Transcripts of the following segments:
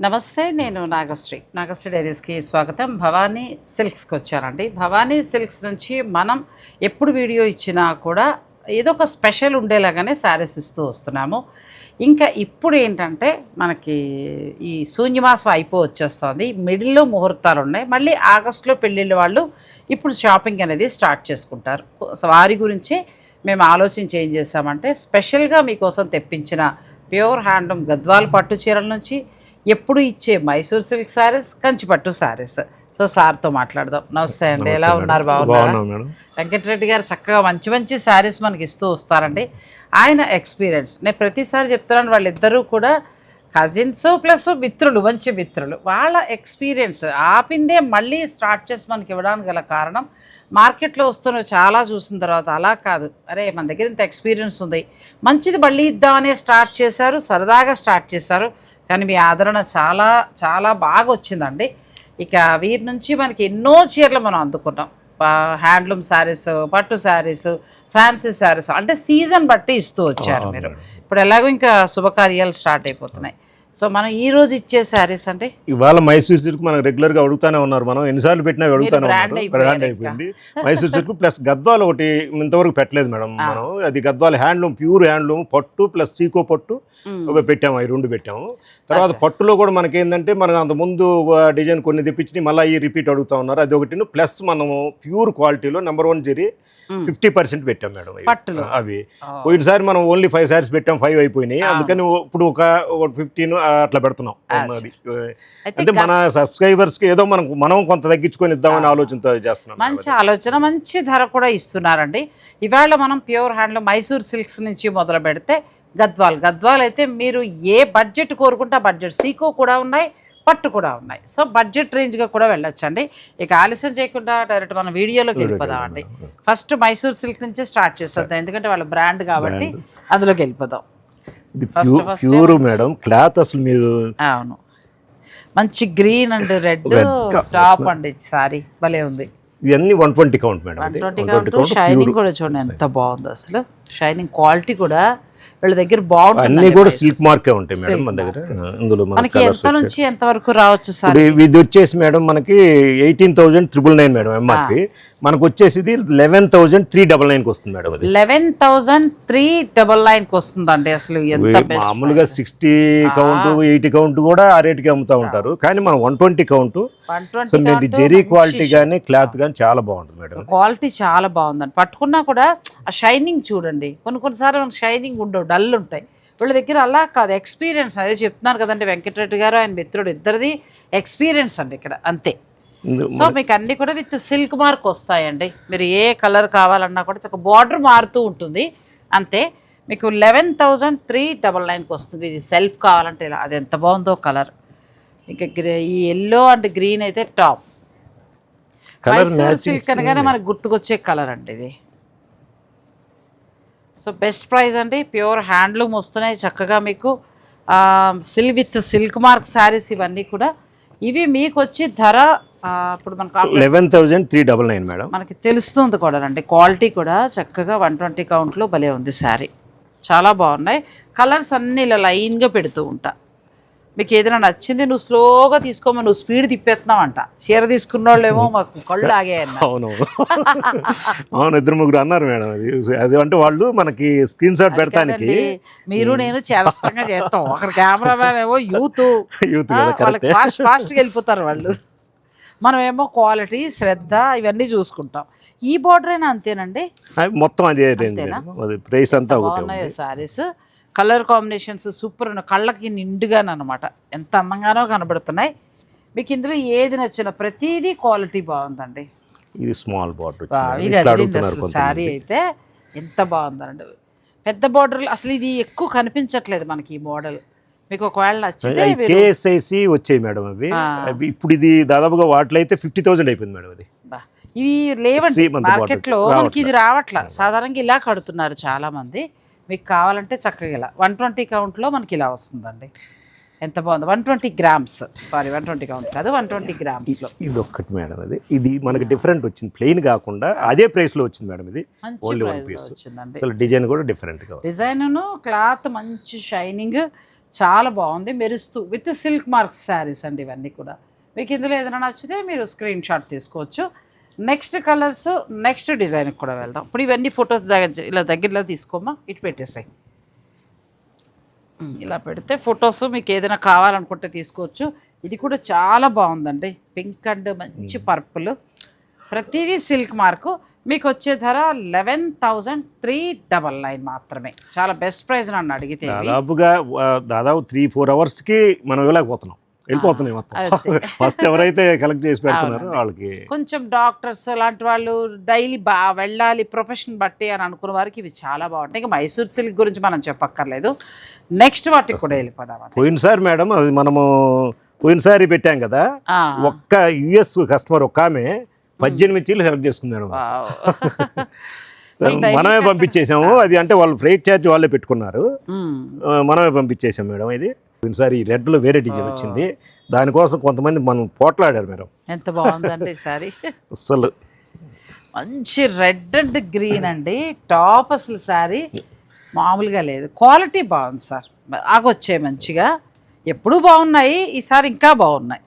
నమస్తే, నేను నాగశ్రీ డైరీస్కి స్వాగతం. భవానీ సిల్క్స్కి వచ్చానండి. భవానీ సిల్క్స్ నుంచి మనం ఎప్పుడు వీడియో ఇచ్చినా కూడా ఏదో ఒక స్పెషల్ ఉండేలాగానే శారీస్ ఇస్తూ వస్తున్నాము. ఇంకా ఇప్పుడు ఏంటంటే మనకి ఈ శూన్యమాసం వచ్చేస్తుంది, మిడిల్లో ముహూర్తాలు ఉన్నాయి. మళ్ళీ ఆగస్టులో పెళ్ళిళ్ళ వాళ్ళు ఇప్పుడు షాపింగ్ అనేది స్టార్ట్ చేసుకుంటారు. వారి గురించే మేము ఆలోచించి ఏం చేసామంటే స్పెషల్గా మీకోసం తెప్పించిన ప్యూర్ హ్యాండ్లూమ్ గద్వాల్ పట్టు చీరల నుంచి ఎప్పుడు ఇచ్చే మైసూర్ సిల్క్ శారీస్, కంచిపట్టు శారీస్. సో సార్తో మాట్లాడదాం. నమస్తే అండి, ఎలా ఉన్నారు? బాగున్నారా? వెంకటరెడ్డి గారు చక్కగా మంచి మంచి శారీస్ మనకి ఇస్తూ వస్తారండి. ఆయన ఎక్స్పీరియన్స్ నేను ప్రతిసారి చెప్తున్నాను, వాళ్ళిద్దరూ కూడా కజిన్స్ ప్లస్ మిత్రులు, మంచి మిత్రులు. వాళ్ళ ఎక్స్పీరియన్స్ ఆపిందే మళ్ళీ స్టార్ట్ చేసి మనకి ఇవ్వడానికి గల కారణం మార్కెట్లో వస్తున్నవి చాలా చూసిన తర్వాత అలా కాదు, అరే మన దగ్గర ఇంత ఎక్స్పీరియన్స్ ఉంది, మంచిది మళ్ళీ ఇద్దామనే స్టార్ట్ చేశారు, సరదాగా స్టార్ట్ చేశారు. కానీ మీ ఆదరణ చాలా చాలా బాగా వచ్చిందండి. ఇక వీరి నుంచి మనకి ఎన్నో చీరలు మనం అందుకున్నాం. హ్యాండ్లూమ్ శారీస్, పట్టు శారీస్, ఫ్యాన్సీ శారీస్, అంటే సీజన్ బట్టి ఇస్తూ వచ్చారు మీరు. ఇప్పుడు ఎలాగో ఇంకా శుభకార్యాలు స్టార్ట్ అయిపోతున్నాయి. సో మనం ఈ రోజు ఇచ్చే శారీస్ అంటే ఇవాళ మైసూర్ సిల్క్ మనం రెగ్యులర్గా అడుగుతానే ఉన్నారు. మనం ఎన్నిసార్లు పెట్టినా అడుగుతానే ఉన్నారు. బ్రాండ్ అయిపోయింది మైసూర్ సిల్క్. ప్లస్ గద్వాల్ ఒకటి ఇంతవరకు పెట్టలేదు మేడం మనం. అది గద్వాల్ హ్యాండ్లూమ్, ప్యూర్ హ్యాండ్లూమ్ పట్టు ప్లస్ సీకో పట్టు పెట్టాము. అవి రెండు పెట్టాము. తర్వాత పట్టులో కూడా మనకి ఏంటంటే మనం అంత ముందు డిజైన్ కొన్ని తెప్పించి మళ్ళీ ఈ రిపీట్ అడుగుతా ఉన్నారు. అది ఒకటి. ప్లస్ మనము ప్యూర్ క్వాలిటీలో నెంబర్ 1 జరీ 50% పెట్టాం మేడం. అవి పోయినసారి మనం ఓన్లీ 5 శారీస్ పెట్టాం, 5 అయిపోయినాయి. అందుకని ఇప్పుడు ఒక 15 అట్లా పెడుతున్నాం. అంటే మన సబ్స్క్రైబర్స్ కి ఏదో మనం కొంత తగ్గించుకొని ఇద్దామని ఆలోచనతో చేస్తున్నాం. మంచి ఆలోచన, మంచి ధర కూడా ఇస్తున్నారండి. ఇవాళ మనం ప్యూర్ హ్యాండ్లూమ్ మైసూర్ సిల్క్స్ నుంచి మొదలు పెడితే గద్వాల్ అయితే మీరు ఏ బడ్జెట్ కోరుకుంటే ఆ బడ్జెట్, సీకో కూడా ఉన్నాయి, పట్టు కూడా ఉన్నాయి. సో బడ్జెట్ రేంజ్గా కూడా వెళ్ళొచ్చండి. ఇక ఆలస్యం చేయకుండా డైరెక్ట్ మనం వీడియోలోకి వెళ్ళిపోదామండి. ఫస్ట్ మైసూర్ సిల్క్ నుంచే స్టార్ట్ చేసేద్దాం, ఎందుకంటే వాళ్ళ బ్రాండ్ కాబట్టి అందులోకి వెళ్ళిపోదాం. ప్యూర్ మేడం క్లాత్ అసలు మీరు. అవును, మంచి గ్రీన్ అండ్ రెడ్ టాప్ అండి. సారీ భలే ఉంది. ఇవన్నీ 120 కౌంట్ మేడం. 120 కౌంట్. షైనింగ్ కూడా చూడండి ఎంత బాగుందో అసలు. షైనింగ్ క్వాలిటీ కూడా వీళ్ళ దగ్గర బాగుంటుంది. అన్ని కూడా సిల్క్ మార్కే ఉంటాయి మేడం మన దగ్గర. ఇందులో మనకి ఎంత నుంచి ఎంత వరకు రావచ్చు సార్? ఇది వచ్చేసి మేడం మనకి 18,999 మేడం ఎంఆర్పి. మనకు వచ్చేసి 11,399 వస్తుంది మేడం. అది 11,399 వస్తుందండి. అసలు ఎంత మామూలుగా 60 కౌంట్ 80 కౌంట్ కూడా ఆ రేటుకి అమ్ముతా ఉంటారు. కానీ మనం 120 కౌంట్. సో మీరు జెరీ క్వాలిటీ కానీ క్లాత్ కానీ చాలా బాగుంటుంది మేడం. క్వాలిటీ చాలా బాగుందండి. పట్టుకున్నా కూడా ఆ షైనింగ్ చూడండి. కొన్నిసార్లు మనకు షైనింగ్ ఉండవు, డల్ ఉంటాయి. వీళ్ళ దగ్గర అలా కాదు, ఎక్స్పీరియన్స్. అదే చెప్తున్నారు కదండి వెంకటరెడ్డి గారు, ఆయన మిత్రుడు, ఇద్దరిది ఎక్స్పీరియన్స్ అండి ఇక్కడ, అంతే. సో మీకు అన్ని కూడా విత్ సిల్క్ మార్క్ వస్తాయండి. మీరు ఏ కలర్ కావాలన్నా కూడా చక్కగా బార్డర్ మారుతూ ఉంటుంది, అంతే. మీకు 11,399 వస్తుంది. ఇది సెల్ఫ్ కావాలంటే ఇలా, అది ఎంత బాగుందో కలర్. ఇంకా ఈ ఎల్లో అండ్ గ్రీన్ అయితే టాప్. మైసూర్ సిల్క్ అనగానే మనకు గుర్తుకొచ్చే కలర్ అండి ఇది. సో బెస్ట్ ప్రైస్ అండి. ప్యూర్ హ్యాండ్లూమ్ వస్తున్నాయి చక్కగా మీకు. విత్ సిల్క్ మార్క్ శారీస్ ఇవన్నీ కూడా. ఇవి మీకు వచ్చి ధర ఇప్పుడు మనకు 11,399 మేడం. మనకి తెలుస్తుంది కూడా అండి. క్వాలిటీ కూడా చక్కగా 120 కౌంట్లో భలే ఉంది శారీ. చాలా బాగున్నాయి. కలర్స్ అన్నీ ఇలా లైన్గా పెడుతూ ఉంటా. మీకు ఏదైనా నచ్చింది నువ్వు స్లోగా తీసుకోమా, నువ్వు స్పీడ్ తిప్పేస్తున్నావు అంట. చీర తీసుకున్న వాళ్ళేమో మాకు కళ్ళు ఆగాయన్న. అవును, ఇద్దరు ముగ్గురు అన్నారు మేడం. అది అంటే వాళ్ళు మనకి స్క్రీన్ షాట్ పెడతానికి మీరు నేను చేస్తంగా చేస్తాం. అక్కడ కెమెరామ్యాన్ ఏమో యూత్ వాళ్ళకి ఫాస్ట్గా వెళ్ళిపోతారు వాళ్ళు. మనమేమో క్వాలిటీ, శ్రద్ధ ఇవన్నీ చూసుకుంటాం. ఈ బార్డర్ అయినా అంతేనండి, మొత్తం అదే ప్రైస్ అంతా బాగున్నాయి శారీస్. కలర్ కాంబినేషన్స్ సూపర్ ఉన్నాయి. కళ్ళకి నిండుగానమాట ఎంత అందంగానో కనబడుతున్నాయి. మీకు ఇందులో ఏది నచ్చిన ప్రతిదీ క్వాలిటీ బాగుందండి. ఇది స్మాల్ బార్డర్, ఇది అదిరింది అసలు. శారీ అయితే ఎంత బాగుందండి. పెద్ద బార్డర్ అసలు ఇది ఎక్కువ కనిపించట్లేదు మనకి ఈ మోడల్. మీకు ఒకవేళ నచ్చితే కేఎస్ఐసి వచ్చాయి మేడం. అవి ఇప్పుడు ఇది దాదాపుగా వాటిలో అయితే 50,000 అయిపోయింది మేడం. అది ఇవి లేవండి మార్కెట్లో, మనకి ఇది రావట్లా. సాధారణంగా ఇలా కడుతున్నారు చాలా మంది. మీకు కావాలంటే చక్కగా ఇలా 120 కౌంట్లో మనకి ఇలా వస్తుందండి. ఎంత బాగుంది. 120 గ్రామ్స్, సారీ 120 కౌంట్ కాదు, 120 గ్రామ్స్లో. ఇది ఒక్కటి మేడం, ఇది మనకి డిఫరెంట్ వచ్చింది, ప్లెయిన్ కాకుండా అదే ప్రైస్లో వచ్చింది మేడం. ఇది ఓన్లీ వన్ పీస్ వచ్చిందండి. అసలు డిజైన్ కూడా డిఫరెంట్గా, డిజైన్ను క్లాత్ మంచి షైనింగ్, చాలా బాగుంది, మెరుస్తూ విత్ సిల్క్ మార్క్స్ శారీస్ అండి ఇవన్నీ కూడా. మీకు ఇందులో ఏదైనా నచ్చితే మీరు స్క్రీన్ షాట్ తీసుకోవచ్చు. నెక్స్ట్ కలర్స్, నెక్స్ట్ డిజైన్కి కూడా వెళ్దాం. ఇప్పుడు ఇవన్నీ ఫొటోస్ ఇలా దగ్గరలో తీసుకోమా, ఇటు పెట్టేసాయి. ఇలా పెడితే ఫొటోస్ మీకు ఏదైనా కావాలనుకుంటే తీసుకోవచ్చు. ఇది కూడా చాలా బాగుందండి, పింక్ అండ్ మంచి పర్పుల్, ప్రతిదీ సిల్క్ మార్కు. మీకు వచ్చే ధర 11,399 మాత్రమే. చాలా బెస్ట్ ప్రైస్ నన్ను అడిగితే. దాదాపు 3-4 అవర్స్కి మనం ఇవ్వలేకపోతున్నాం, వెళ్ళిపోతున్నాయి మొత్తం. ఫస్ట్ ఎవరైతే కలెక్ట్ చేసి పెడుతున్నారో వాళ్ళకి. కొంచెం డాక్టర్స్ లాంటి వాళ్ళు డైలీ వెళ్ళాలి ప్రొఫెషన్ బట్టి అని అనుకున్న వారికి ఇవి చాలా బాగుంటాయి. ఇంకా మైసూర్ సిల్క్ గురించి మనం చెప్పక్కర్లేదు. నెక్స్ట్ వాటికి కూడా వెళ్ళిపోదాం. పోయినసారి మేడం, అది మనము పోయినసారి పెట్టాం కదా, ఒక్క యుఎస్ కస్టమర్ ఒక్క ఆమె 18 చీరలు సెలెక్ట్ చేసుకున్నారు. మనమే పంపించేసాము. అది అంటే వాళ్ళు ఫ్రైట్ ఛార్జ్ వాళ్ళే పెట్టుకున్నారు, మనమే పంపించేసాం మేడం. ఇది ఈసారి రెడ్లో వేరే డిజైన్ వచ్చింది, దానికోసం కొంతమంది మనం పోట్లాడారు మేడం. ఎంత బాగుందండి సారీ, అసలు మంచి రెడ్ అండ్ గ్రీన్ అండి టాప్. అసలు సారీ మామూలుగా లేదు, క్వాలిటీ బాగుంది సార్. ఆగొచ్చాయి మంచిగా, ఎప్పుడూ బాగున్నాయి, ఈసారి ఇంకా బాగున్నాయి.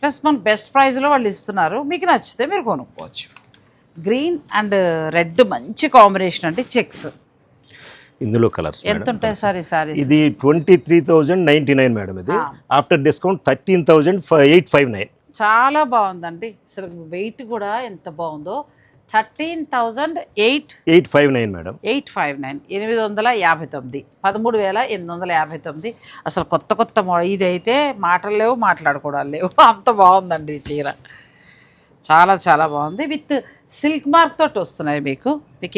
ప్లస్ మన బెస్ట్ ప్రైస్లో వాళ్ళు ఇస్తున్నారు, మీకు నచ్చితే మీరు కొనుక్కోవచ్చు. గ్రీన్ అండ్ రెడ్ మంచి కాంబినేషన్ అండి. చెక్స్ ఇందులో కలర్స్ ఎంత ఉంటాయి సార్ ఈ సారీ? ఇది 23,099 మేడం. ఇది ఆఫ్టర్ డిస్కౌంట్ 13,859. చాలా బాగుందండి, అసలు వెయిట్ కూడా ఎంత బాగుందో. 13,859 మేడం. 859, 859, 13,859. అసలు కొత్త కొత్త మోడల్. ఇదైతే మాటలు లేవు, మాట్లాడుకోవడాలు లేవు, అంత బాగుందండి ఈ చీర. చాలా చాలా బాగుంది, విత్ సిల్క్ మార్క్ తోటి వస్తున్నాయి. మీకు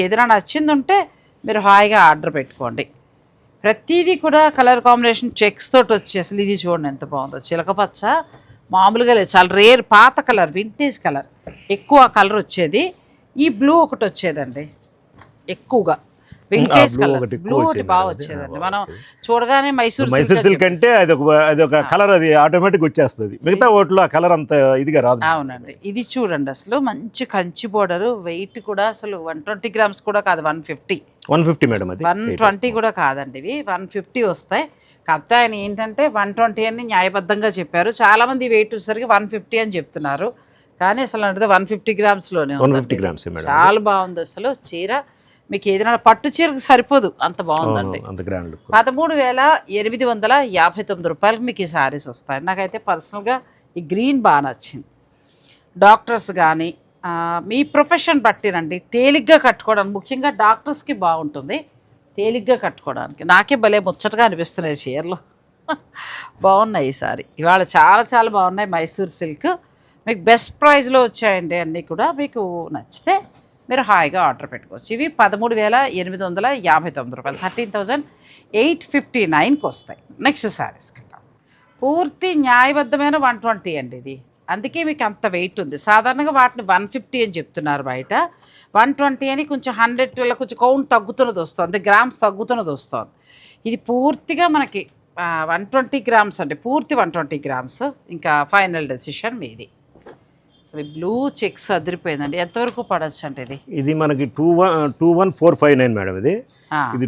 ఏదైనా నచ్చింది ఉంటే మీరు హాయిగా ఆర్డర్ పెట్టుకోండి. ప్రతిదీ కూడా కలర్ కాంబినేషన్ చెక్స్ తోటి వచ్చి, అసలు ఇది చూడండి ఎంత బాగుందో. చిలకపచ్చ మామూలుగా లేదు, చాలా రేర్, పాత కలర్, వింటేజ్ కలర్. ఎక్కువ కలర్ వచ్చేది ఈ బ్లూ ఒకటి వచ్చేదండి, ఎక్కువగా వింటేజ్ కలర్ బ్లూ ఒకటి బాగా వచ్చేదండి. మనం చూడగానే మైసూర్ సిల్క్ అంటే అది ఒక కలర్, అది ఆటోమేటిక్ వచ్చేస్తుంది. మిగతా ఓట్లో ఆ కలర్ అంత ఇదిగా రాదు. అవునండి. ఇది చూడండి అసలు మంచి కంచి బోర్డర్, వెయిట్ కూడా అసలు 120 గ్రామ్స్ కూడా కాదు, 150 మేడం. అది 120 కూడా కాదండి, ఇవి 150 వస్తాయి. కాకపోతే ఆయన ఏంటంటే 120 అని న్యాయబద్ధంగా చెప్పారు. చాలామంది వెయిట్ వచ్చేసరికి 150 అని చెప్తున్నారు, కానీ అసలు అంటే 150 గ్రామ్స్లోనే 150 గ్రామ్స్. చాలా బాగుంది అసలు చీర. మీకు ఏదైనా పట్టు చీరకు సరిపోదు, అంత బాగుందండి. 13,859 రూపాయలకి మీకు ఈ శారీస్ వస్తాయి. నాకైతే పర్సనల్గా ఈ గ్రీన్ బాగా నచ్చింది. డాక్టర్స్ కానీ మీ ప్రొఫెషన్ బట్టినండి, తేలిగ్గా కట్టుకోవడానికి, ముఖ్యంగా డాక్టర్స్కి బాగుంటుంది తేలిగ్గా కట్టుకోవడానికి. నాకే భలే ముచ్చటగా అనిపిస్తున్నాయి చీరలు, బాగున్నాయి ఈసారి. ఇవాళ చాలా చాలా బాగున్నాయి. మైసూర్ సిల్క్ మీకు బెస్ట్ ప్రైస్లో వచ్చాయండి అన్నీ కూడా. మీకు నచ్చితే మీరు హాయిగా ఆర్డర్ పెట్టుకోవచ్చు. ఇవి 13,859 రూపాయలు, 13,859కి వస్తాయి. నెక్స్ట్ శారీస్కి పూర్తి న్యాయబద్ధమైన 120 అండి ఇది, అందుకే మీకు అంత వెయిట్ ఉంది. సాధారణంగా వాటిని 150 అని చెప్తున్నారు బయట, 120 అని కొంచెం 100 కొంచెం కౌంట్ తగ్గుతున్నది వస్తుంది, గ్రామ్స్ తగ్గుతున్నది వస్తుంది. ఇది పూర్తిగా మనకి 120 గ్రామ్స్ అండి, పూర్తి 120 గ్రామ్స్. ఇంకా ఫైనల్ డెసిషన్ మీది. అసలు బ్లూ చెక్స్ అదిరిపోయిందండి. ఎంతవరకు పడచ్చు అంటే ఇది మనకి 21,459 మేడం. ఇది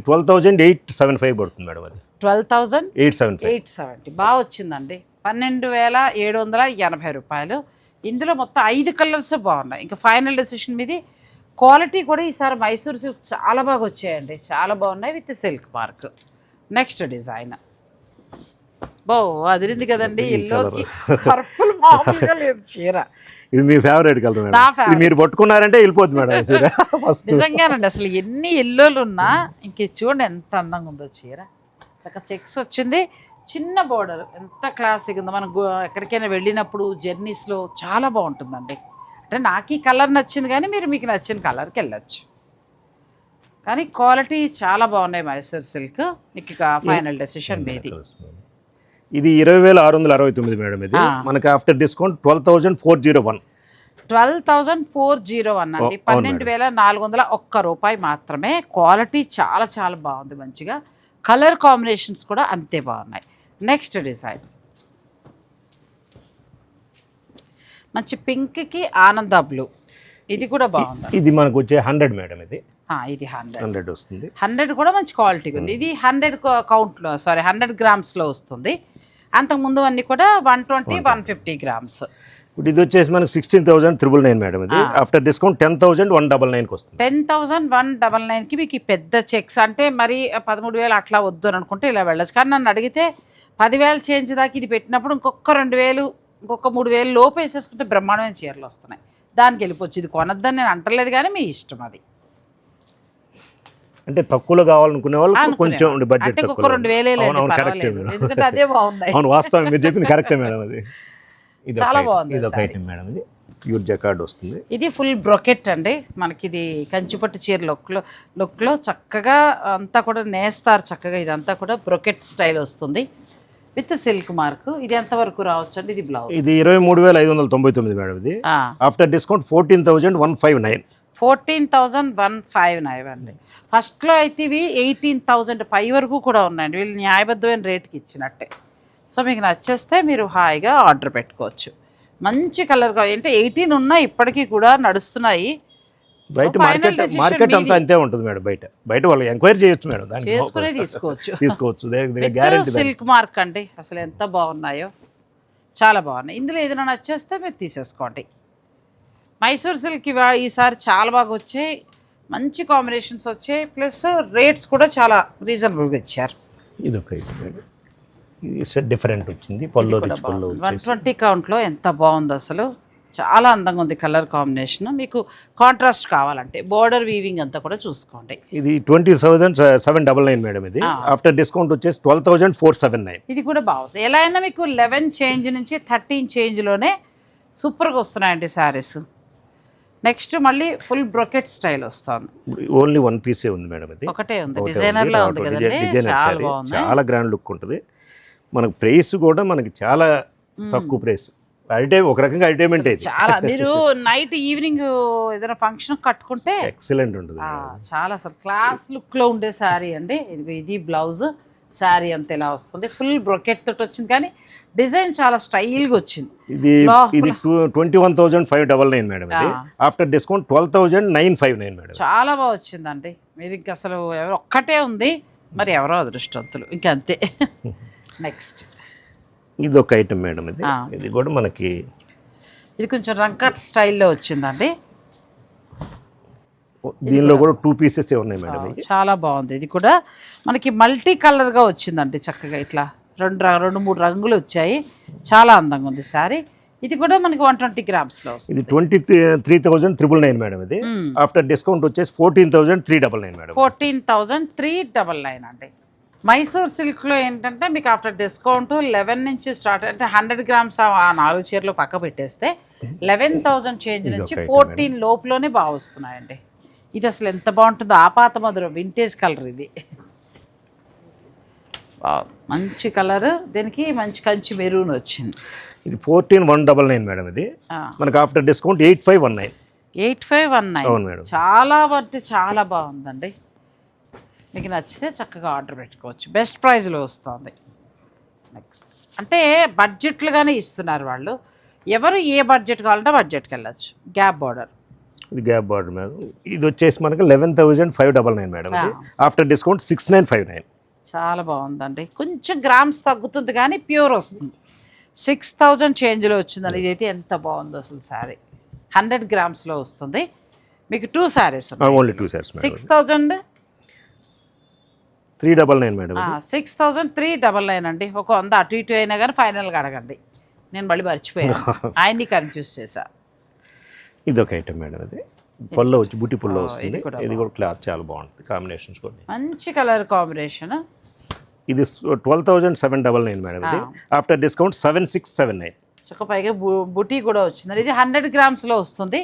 12,875 పడుతుంది మేడం. అది 12,870 బాగా వచ్చిందండి. 12,780 రూపాయలు. ఇందులో మొత్తం 5 కలర్స్ బాగున్నాయి. ఇంకా ఫైనల్ డెసిషన్ మీది. క్వాలిటీ కూడా ఈసారి మైసూర్ సిల్క్ చాలా బాగా వచ్చాయండి, చాలా బాగున్నాయి with silk mark. Next design అదిరింది కదండి, ఎల్లోకి పర్పుల్ మామూలుగా లేదు చీర. ఇది మీ ఫేవరెట్ కలర్ మేడం, మీరు పట్టుకున్నారంటే వెళ్ళిపోద్ది మేడం. నిజంగానండి, అసలు ఎన్ని ఎల్లోలు ఉన్నా ఇంక చూడండి ఎంత అందంగా ఉందో చీర. చక్కగా చెక్స్ వచ్చింది, చిన్న బోర్డర్, ఎంత క్లాసిక్ ఉందో. మనం ఎక్కడికైనా వెళ్ళినప్పుడు జర్నీస్లో చాలా బాగుంటుందండి. అంటే నాకు ఈ కలర్ నచ్చింది, కానీ మీకు నచ్చిన కలర్కి వెళ్ళచ్చు. కానీ క్వాలిటీ చాలా బాగున్నాయి మైసూర్ సిల్క్. మీకు ఫైనల్ డెసిషన్ మీది. ఇది 20,669 మేడం. ఇది మనకి ఆఫ్టర్ డిస్కౌంట్ 12,401. 12,401 అండి, 12,401 రూపాయి మాత్రమే. క్వాలిటీ చాలా చాలా బాగుంది మంచిగా. కలర్ కాంబినేషన్స్ కూడా అంతే బాగున్నాయి. నెక్స్ట్ డిజైన్ మంచి పింక్కి ఆనంద బ్లూ, ఇది కూడా బాగుంది. ఇది మనకు వచ్చే 100 మేడం, ఇది ఇది 100 వస్తుంది. 100 కూడా మంచి క్వాలిటీ ఉంది. ఇది 100 కౌంట్లో 100 గ్రామ్స్లో వస్తుంది. అంతకుముందు అన్నీ కూడా 120, 150 గ్రామ్స్. ఇప్పుడు ఇది వచ్చేసి మనకి 16,999 మేడం, ఇది ఆఫ్టర్ డిస్కౌంట్ 10,199కి వస్తుంది. 10,199కి మీకు ఈ పెద్ద చెక్స్ అంటే మరి 13,000 అట్లా వద్దు అని అనుకుంటే ఇలా వెళ్ళచ్చు. కానీ నన్ను అడిగితే 10,000 చేంజ్ దాకా ఇది పెట్టినప్పుడు ఇంకొక 2,000 ఇంకొక 3,000 లోపు వేసేసుకుంటే బ్రహ్మాండమైన చీరలు వస్తున్నాయి. దానికి వెళ్ళిపోవచ్చు. ఇది కొనద్దని నేను అంటలేదు, కానీ మీ ఇష్టం అది. అంటే తక్కువలో కావాలనుకునే వాళ్ళు కొంచెం బడ్జెట్ అంటే ఇంకొక 2,000 ఎందుకంటే అదే బాగుంది. అవును, వాస్తవం మీరు చెప్పింది కరెక్టే మేడం. అది చాలా బాగుంది. ఇది ఒక ఐటమ్ మేడం, ఇది ప్యూర్ జకార్డ్ వస్తుంది. ఇది ఫుల్ బ్రొకెట్ అండి. మనకి ఇది కంచిపట్టు చీర లుక్లో చక్కగా అంతా కూడా నేస్తారు చక్కగా. ఇదంతా కూడా బ్రొకెట్ స్టైల్ వస్తుంది విత్ సిల్క్ మార్క్. ఇది ఎంతవరకు రావచ్చు అండి? ఇది బ్లౌజ్ ఇది 23,599 మేడం, ఇది ఆఫ్టర్ డిస్కౌంట్ 14,159. 14,159 అండి. ఫస్ట్లో అయితే ఇవి 18,000 పై వరకు కూడా ఉన్నాయండి. వీళ్ళు న్యాయబద్ధమైన రేట్కి ఇచ్చినట్టే. సో మీకు నచ్చేస్తే మీరు హాయిగా ఆర్డర్ పెట్టుకోవచ్చు. మంచి కలర్గా అంటే 18 ఉన్నాయి, ఇప్పటికీ కూడా నడుస్తున్నాయి. బయట మార్కెట్ అంతా అంతే ఉంటుంది మేడం. బయట వాళ్ళు ఎంక్వైరీ చేయొచ్చు మేడం, దాన్ని చేసుకునే తీసుకోవచ్చు. సిల్క్ మార్క్ అండి, అసలు ఎంత బాగున్నాయో, చాలా బాగున్నాయి. ఇందులో ఏదైనా నచ్చేస్తే మీరు తీసేసుకోండి. మైసూర్ సిల్క్ ఈసారి చాలా బాగా వచ్చాయి, మంచి కాంబినేషన్స్ వచ్చాయి, ప్లస్ రేట్స్ కూడా చాలా రీజనబుల్గా ఇచ్చారు. ఇది ఒక డిఫరెంట్ వచ్చింది. 120 కౌంట్లో ఎంత బాగుంది అసలు, చాలా అందంగా ఉంది కలర్ కాంబినేషన్. మీకు కాంట్రాస్ట్ కావాలంటే బోర్డర్ వీవింగ్ అంతా కూడా చూసుకోండి. ఇది 20,799 మేడం, ఇది ఆఫ్టర్ డిస్కౌంట్ వచ్చేసి 12,479. ఇది కూడా బాగుంది. ఎలా అయినా మీకు 11 చేంజ్ నుంచి 13 చేంజ్లోనే సూపర్గా వస్తున్నాయండి శారీస్. నెక్స్ట్ మళ్ళీ ఫుల్ బ్రొకెట్ స్టైల్ వస్తుంది. ఓన్లీ వన్ పీసే ఉంది మేడం, ఇది ఒకటే ఉంది. డిజైనర్లో ఉంది కదండి, చాలా బాగుంది, చాలా గ్రాండ్ లుక్ ఉంటుంది. మనకు ప్రైస్ కూడా మనకి చాలా తక్కువ ప్రైస్. ఒక రకంగా అల్టిమేట్ అయితే చాలా. మీరు నైట్ ఈవినింగ్ ఏదైనా ఫంక్షన్ కట్టుకుంటే ఎక్సలెంట్ ఉంటుంది. చాలా అసలు క్లాస్ లుక్లో ఉండే శారీ అండి. ఇది బ్లౌజ్, శారీ అంత ఇలా వస్తుంది. ఫుల్ బ్రొకెట్ తోటి వచ్చింది, కానీ డిజైన్ చాలా స్టైల్గా వచ్చింది. ఇది 21,599 మేడం, ఇది ఆఫ్టర్ డిస్కౌంట్ 12,959 మేడం. చాలా బాగా వచ్చిందండి. మీరు ఇంక అసలు ఎవరు ఒక్కటే ఉంది, మరి ఎవరో అదృష్టవంతులు, ఇంకా అంతే. నెక్స్ట్ ఇది ఒక ఐటమ్ మేడం, ఇది కూడా మనకి ఇది కొంచెం రంకట్ స్టైల్లో వచ్చిందండి. దీనిలో కూడా 2 పీసెస్ ఉన్నాయి మేడం. చాలా బాగుంది. ఇది కూడా మనకి మల్టీ కలర్గా వచ్చిందండి చక్కగా. ఇట్లా 2-3 రంగులు వచ్చాయి, చాలా అందంగా ఉంది శారీ. ఇది కూడా మనకి 120 గ్రామ్స్లో వస్తుంది. ఇది 23,399 మేడం, ఇది ఆఫ్టర్ డిస్కౌంట్ వచ్చేసి 14,399 మేడం. 14,399 అండి. మైసూర్ సిల్క్లో ఏంటంటే మీకు ఆఫ్టర్ డిస్కౌంట్ 11 నుంచి స్టార్ట్, అంటే 100 గ్రామ్స్ ఆ 4 చీరలు పక్క పెట్టేస్తే 11,000 చేంజ్ నుంచి 14 లోపులోనే బాగా వస్తున్నాయండి. ఇది అసలు ఎంత బాగుంటుందో, ఆపాత మధురం వింటేజ్ కలర్. ఇది మంచి కలర్, దీనికి మంచి కంచి మెరూన్ వచ్చింది. ఇది 14,199 మేడం, ఇది మనకి ఆఫ్టర్ డిస్కౌంట్ 8,519. 8,519 చాలా బట్టి చాలా బాగుందండి. మీకు నచ్చితే చక్కగా ఆర్డర్ పెట్టుకోవచ్చు. బెస్ట్ ప్రైస్లో వస్తుంది. నెక్స్ట్ అంటే బడ్జెట్లుగానే ఇస్తున్నారు వాళ్ళు. ఎవరు ఏ బడ్జెట్ కావాలంటే బడ్జెట్కి వెళ్ళచ్చు. గ్యాప్ బార్డర్, ఇది గ్యాప్ బార్డర్ మేడం. ఇది వచ్చేసి మనకి 11,599 మేడం, ఆఫ్టర్ డిస్కౌంట్ 6,959. చాలా బాగుందండి. కొంచెం గ్రామ్స్ తగ్గుతుంది కానీ ప్యూర్ వస్తుంది. 6,000 చేంజ్లో వచ్చిందండి. ఇదైతే ఎంత బాగుందో అసలు శారీ. 100 గ్రామ్స్లో వస్తుంది. మీకు 2 శారీస్, ఓన్లీ 2 శారీస్. 6,399 మేడం. 6,399 అండి. ఒక 100 అటు ఇటు అయినా కానీ ఫైనల్గా అడగండి. నేను మళ్ళీ మర్చిపోయాను, ఆయన్ని కన్ఫ్యూజ్ చేశా. ఇది ఒక ఐటమ్ మేడం, అది పొల్లో వచ్చి బుట్టి పొల్లో వస్తుంది. ఇది కూడా క్లాత్ చాలా బాగుంటుంది, కాంబినేషన్స్ కూడా మంచి కలర్ కాంబినేషన్. ఇది 12,799 మేడం, ఇది ఆఫ్టర్ డిస్కౌంట్ 7,679. పైగా బుటీ కూడా వచ్చింది. ఇది 100 గ్రామ్స్లో వస్తుంది.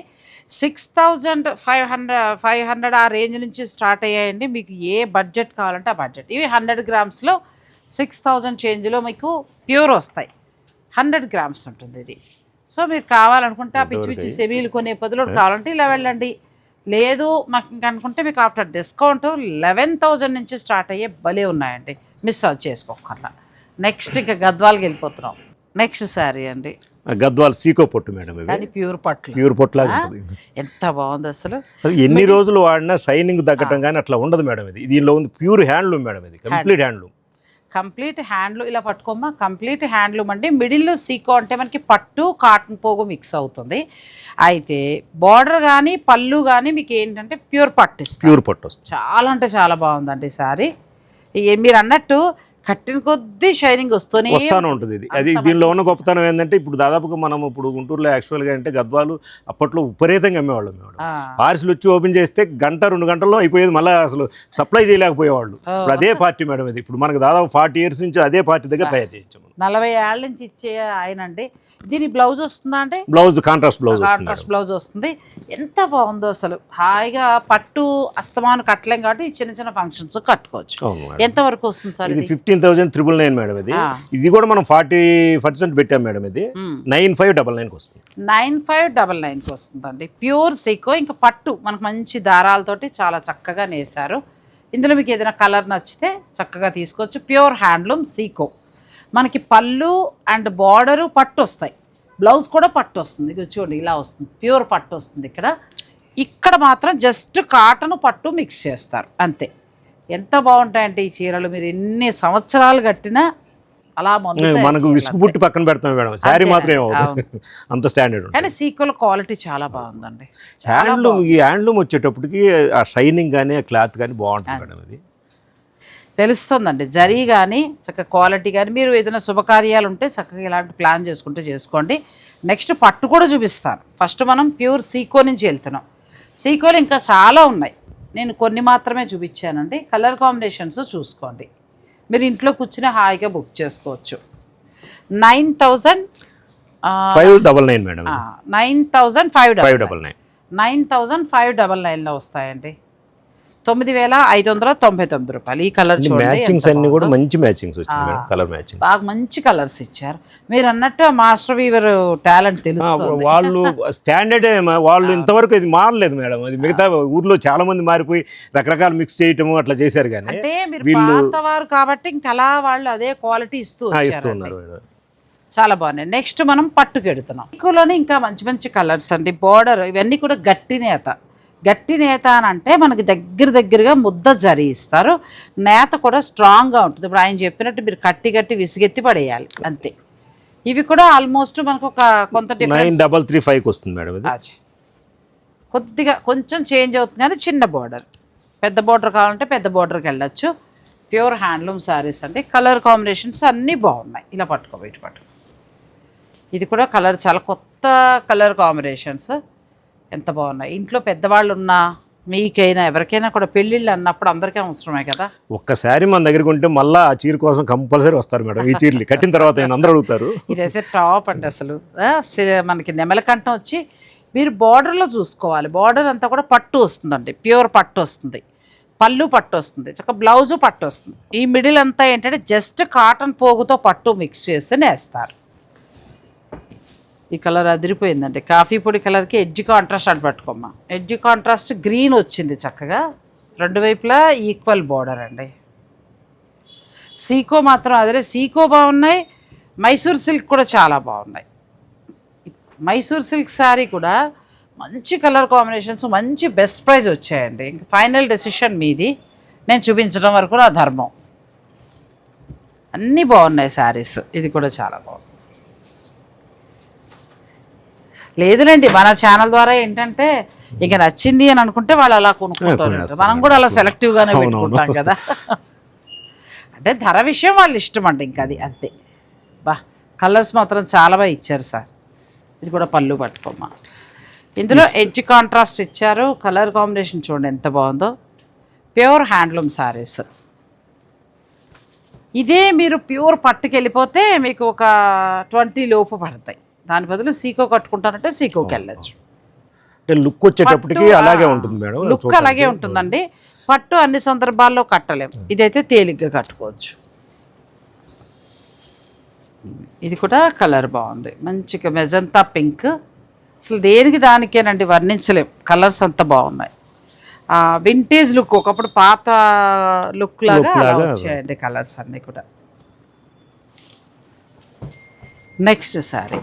6,500 ఆ రేంజ్ నుంచి స్టార్ట్ అయ్యాయండి. మీకు ఏ బడ్జెట్ కావాలంటే ఆ బడ్జెట్. ఇవి 100 గ్రామ్స్లో 6,000 చేంజ్లో మీకు ప్యూర్ వస్తాయి. 100 గ్రామ్స్ ఉంటుంది ఇది. సో మీరు కావాలనుకుంటే ఆ పిచ్చి పిచ్చి సెమీలు కొనే బదులు కావాలంటే ఇలా వెళ్ళండి. లేదు మాకు ఇంకా అనుకుంటే మీకు ఆఫ్టర్ డిస్కౌంట్ 11,000 నుంచి స్టార్ట్ అయ్యే భలే ఉన్నాయండి. మిస్ అవుట్ చేసుకోకుండా నెక్స్ట్ ఇంకా గద్వాలకి వెళ్ళిపోతున్నాం. నెక్స్ట్ శారీ అండి, గద్వాల్ సీకో పొట్టు మేడం, ఇవి కానీ ప్యూర్ పట్లు. ప్యూర్ పొట్టు లాగా ఉంటుంది. ఎంత బాగుంది అసలు. అది ఎన్ని రోజులు వాడినా షైనింగ్ తగ్గటం కానీ అట్లా ఉండదు మేడం. ఇది దీనిలో ఉంది ప్యూర్ హ్యాండ్లూమ్ మేడం, ఇది కంప్లీట్ హ్యాండ్లూమ్. Complete handloom. ఇలా పట్టుకోమ్మా, కంప్లీట్ హ్యాండ్లూమ్ అండి. మిడిల్లో సీకో అంటే మనకి పట్టు కాటన్ పోగు మిక్స్ అవుతుంది. అయితే బార్డర్ కానీ పళ్ళు కానీ మీకు ఏంటంటే ప్యూర్ పట్టు ఇస్తుంది, ప్యూర్ పట్టు వస్తుంది. చాలా అంటే చాలా బాగుందండి సారీ. మీరు అన్నట్టు కట్టిన కొద్దీ షైనింగ్ వస్తూనే ఉంటుంది. ఇది అది దీనిలో ఉన్న గొప్పతనం ఏంటంటే ఇప్పుడు దాదాపుగా మనం ఇప్పుడు గుంటూరులో యాక్చువల్గా అంటే గద్వాలు అప్పట్లో విపరీతంగా అమ్మేవాళ్ళం మేము. పార్సిల్ వచ్చి ఓపెన్ చేస్తే 1-2 గంటల్లో అయిపోయేది, మళ్ళీ అసలు సప్లై చేయలేకపోయేవాళ్ళు. ఇప్పుడు అదే పార్టీ మేడం ఇది. ఇప్పుడు మనకు దాదాపు 40 years నుంచి అదే పార్టీ దగ్గర తయారు చేయించాము. 40 ఏళ్ళ నుంచి ఇచ్చే ఆయన అండి. దీని బ్లౌజ్ వస్తుందా అంటే బ్లౌజ్ కాంట్రాస్ట్ బ్లౌజ్ వస్తుంది. ఎంత బాగుందో అసలు. హాయిగా పట్టు అస్తమాను కట్టలేం కాబట్టి చిన్న చిన్న ఫంక్షన్స్ కట్టుకోవచ్చు. ఎంత వరకు వస్తుంది సార్? ఇది 15,999 మేడం. ఇది కూడా మనం 40% పెట్టాం మేడం. ఇది 9599 వస్తుంది. 9599 వస్తుందండి. ప్యూర్ సీకో, ఇంకా పట్టు మనకు మంచి దారాలతోటి చాలా చక్కగా నేసారు. ఇందులో మీకు ఏదైనా కలర్ నచ్చితే చక్కగా తీసుకోవచ్చు. ప్యూర్ హ్యాండ్లూమ్ సీకో. మనకి పళ్ళు అండ్ బార్డరు పట్టు వస్తాయి, బ్లౌజ్ కూడా పట్టు వస్తుంది. ఇది చూడండి ఇలా వస్తుంది, ప్యూర్ పట్టు వస్తుంది. ఇక్కడ మాత్రం జస్ట్ కాటన్ పట్టు మిక్స్ చేస్తారు అంతే. ఎంత బాగుంటాయంటే ఈ చీరలు, మీరు ఎన్ని సంవత్సరాలు కట్టినా అలా మనకు విసుగుబుట్టి పక్కన పెడతాం మేడం. శారీ మాత్రం అంత స్టాండర్డ్. కానీ సీకోల క్వాలిటీ చాలా బాగుందండి. హ్యాండ్లూమ్, ఈ హ్యాండ్లూమ్ వచ్చేటప్పటికి ఆ షైనింగ్ కానీ ఆ క్లాత్ కానీ బాగుంటుంది మేడం. అది తెలుస్తుందండి. జరీ కానీ చక్కగా క్వాలిటీ కానీ. మీరు ఏదైనా శుభకార్యాలు ఉంటే చక్కగా ఇలాంటి ప్లాన్ చేసుకుంటే చేసుకోండి. నెక్స్ట్ పట్టు కూడా చూపిస్తాను. ఫస్ట్ మనం ప్యూర్ సీకో నుంచి వెళ్తున్నాం. సీకోలు ఇంకా చాలా ఉన్నాయి, నేను కొన్ని మాత్రమే చూపించానండి. కలర్ కాంబినేషన్స్ చూసుకోండి. మీరు ఇంట్లో కూర్చుని హాయిగా బుక్ చేసుకోవచ్చు. 9599 మేడం. 9599లో వస్తాయండి. 9,599 రూపాయలు. ఈ కలర్ మ్యాచింగ్స్ అన్ని కూడా మంచి మ్యాచింగ్స్ వచ్చినాయి, కలర్ మ్యాచింగ్ బాగా మంచి కలర్స్ ఇచ్చారు. మీరు అన్నట్టు మాస్టర్ వీవర్ టాలెంట్ తెలుస్తుంది. వాళ్ళు స్టాండర్డ్, వాళ్ళు ఇంతవరకు ఇది మారలేదు మేడం. అది మిగతా ఊర్లో చాలా మంది మారిపోయి రకరకాల మిక్స్ చేయటము అట్లా చేశారు. కానీ అంటే మీరు పాతవారు కాబట్టి ఇంకా అలా వాళ్ళు అదే క్వాలిటీ ఇస్తున్నారు. చాలా బాగున్నాయి. నెక్స్ట్ మనం పట్టుకు ఎడుతున్నాం. ఇంకోలోనే ఇంకా మంచి మంచి కలర్స్ అండి. బోర్డర్ ఇవన్నీ కూడా గట్టి నేత. గట్టి నేత అని అంటే మనకి దగ్గరగా ముద్ద జరీ ఇస్తారు. నేత కూడా స్ట్రాంగ్గా ఉంటుంది. ఇప్పుడు ఆయన చెప్పినట్టు మీరు కట్టి విసిగెత్తి పడేయాలి అంతే. ఇవి కూడా ఆల్మోస్ట్ మనకు ఒక కొంత 9335 వస్తుంది మేడం. కొద్దిగా కొంచెం చేంజ్ అవుతుంది కానీ చిన్న బోర్డర్. పెద్ద బోర్డర్ కావాలంటే పెద్ద బోర్డర్కి వెళ్ళచ్చు. ప్యూర్ హ్యాండ్లూమ్ శారీస్ అండి. కలర్ కాంబినేషన్స్ అన్నీ బాగున్నాయి. ఇలా పట్టుకోబెట్టి ఇది కూడా కలర్ చాలా కొత్త కలర్ కాంబినేషన్స్ ఎంత బాగున్నాయి. ఇంట్లో పెద్దవాళ్ళు ఉన్నా మీకైనా ఎవరికైనా కూడా పెళ్ళిళ్ళు అన్నప్పుడు అందరికీ అవసరమే కదా. ఒక్కసారి మన దగ్గరికి ఉంటే మళ్ళీ ఆ చీర కోసం కంపల్సరీ వస్తారు మేడం. ఈ చీరలు కట్టిన తర్వాత అందరూ అడుగుతారు. ఇదైతే టాప్ అండి అసలు. మనకి నెమలకంఠం వచ్చి మీరు బార్డర్లో చూసుకోవాలి. బార్డర్ అంతా కూడా పట్టు వస్తుందండి, ప్యూర్ పట్టు వస్తుంది. పళ్ళు పట్టు వస్తుంది, చక్కగా బ్లౌజు పట్టు వస్తుంది. ఈ మిడిల్ అంతా ఏంటంటే జస్ట్ కాటన్ పోగుతో పట్టు మిక్స్ చేసి నేస్తారు. ఈ కలర్ అదిరిపోయిందండి. కాఫీ పొడి కలర్కి ఎడ్జ్ కాంట్రాస్ట్ అని పట్టుకోమ్మా. ఎడ్జ్ కాంట్రాస్ట్ గ్రీన్ వచ్చింది చక్కగా. రెండు వైపులా ఈక్వల్ బార్డర్ అండి. సీకో మాత్రం అదే సీకో బాగున్నాయి. మైసూర్ సిల్క్ కూడా చాలా బాగున్నాయి. మైసూర్ సిల్క్ శారీ కూడా మంచి కలర్ కాంబినేషన్స్, మంచి బెస్ట్ ప్రైజ్ వచ్చాయండి. ఇంకా ఫైనల్ డెసిషన్ మీది. నేను చూపించడం వరకు నా ధర్మం. అన్నీ బాగున్నాయి శారీస్. ఇది కూడా చాలా బాగుంది. లేదులేండి, మన ఛానల్ ద్వారా ఏంటంటే ఇక నచ్చింది అని అనుకుంటే వాళ్ళు అలా కొనుక్కుంటారు. మనం కూడా అలా సెలెక్టివ్గానే పెట్టుకుంటాం కదా. అంటే ధర విషయం వాళ్ళు ఇష్టం అండి, ఇంకా అది అంతే. కలర్స్ మాత్రం చాలా బాగా ఇచ్చారు సార్. ఇది కూడా పళ్ళు పట్టుకోమ్మా. ఇందులో ఎడ్జ్ కాంట్రాస్ట్ ఇచ్చారు. కలర్ కాంబినేషన్ చూడండి ఎంత బాగుందో. Pure handloom saris. ఇదే మీరు ప్యూర్ పట్టుకు వెళ్ళిపోతే మీకు ఒక 20 లోపు పడతాయి. దాని బదులు సీకో కట్టుకుంటానంటే సీకోకి వెళ్ళచ్చు. లుక్ వచ్చేటప్పటికి అలాగే ఉంటుంది మేడం. లుక్ అలాగే ఉంటుందండి. పట్టు అన్ని సందర్భాల్లో కట్టలేము, ఇదైతే తేలిగ్గా కట్టుకోవచ్చు. ఇది కూడా కలర్ బాగుంది, మంచిగా మెజంతా పింక్. అసలు దేనికి దానికేనండి వర్ణించలేం, కలర్స్ అంత బాగున్నాయి. వింటేజ్ లుక్, ఒకప్పుడు పాత లుక్ లాగా వచ్చాయండి కలర్స్ అన్నీ కూడా. నెక్స్ట్ శారీ